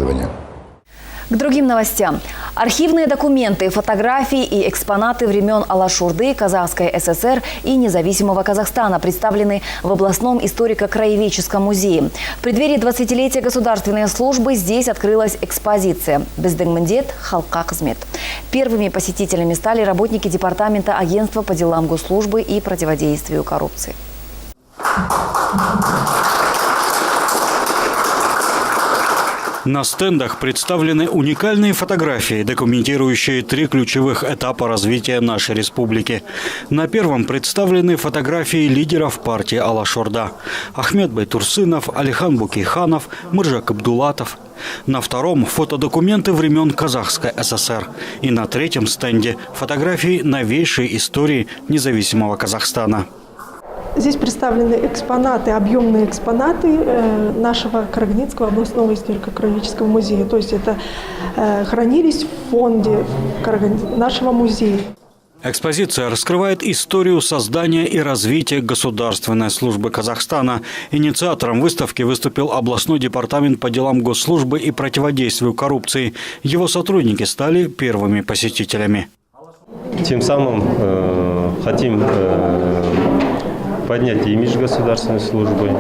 исследования. К другим новостям. Архивные документы, фотографии и экспонаты времен Алашорды, Казахской ССР и независимого Казахстана представлены в областном историко-краеведческом музее. В преддверии 20-летия государственной службы здесь открылась экспозиция «Біздің міндет – халыққа қызмет». Первыми посетителями стали работники департамента агентства по делам госслужбы и противодействию коррупции. На стендах представлены уникальные фотографии, документирующие 3 ключевых этапа развития нашей республики. На первом представлены фотографии лидеров партии Алашорда – Ахмет Байтурсынов, Алихан Букейханов, Мыржак Абдулатов. На втором – фотодокументы времен Казахской ССР. И на третьем стенде – фотографии новейшей истории независимого Казахстана. Здесь представлены экспонаты, объемные экспонаты нашего Карагандинского областного историко-краеведческого музея. То есть это хранились в фонде нашего музея. Экспозиция раскрывает историю создания и развития Государственной службы Казахстана. Инициатором выставки выступил областной департамент по делам госслужбы и противодействию коррупции. Его сотрудники стали первыми посетителями. Тем самым хотим поднять имидж государственной службы.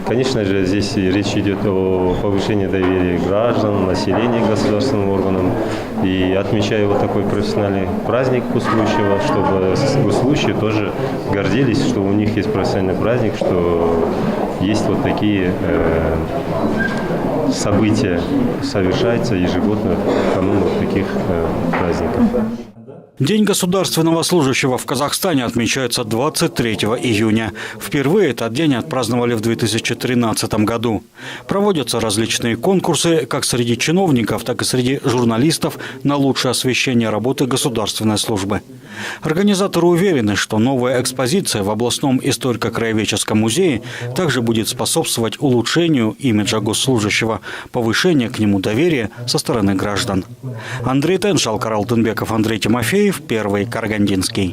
Конечно же, здесь речь идет о повышении доверия граждан, населения к государственным органам. И отмечаю вот такой профессиональный праздник госслужащего, чтобы госслужащие тоже гордились, что у них есть профессиональный праздник, что есть вот такие события, совершаются ежегодно в канун вот таких праздников. День государственного служащего в Казахстане отмечается 23 июня. Впервые этот день отпраздновали в 2013 году. Проводятся различные конкурсы как среди чиновников, так и среди журналистов на лучшее освещение работы государственной службы. Организаторы уверены, что новая экспозиция в областном историко-краеведческом музее также будет способствовать улучшению имиджа госслужащего, повышению к нему доверия со стороны граждан. Андрей Теншал, Карал Тынбеков, Андрей Тимофеев, Первый Карагандинский.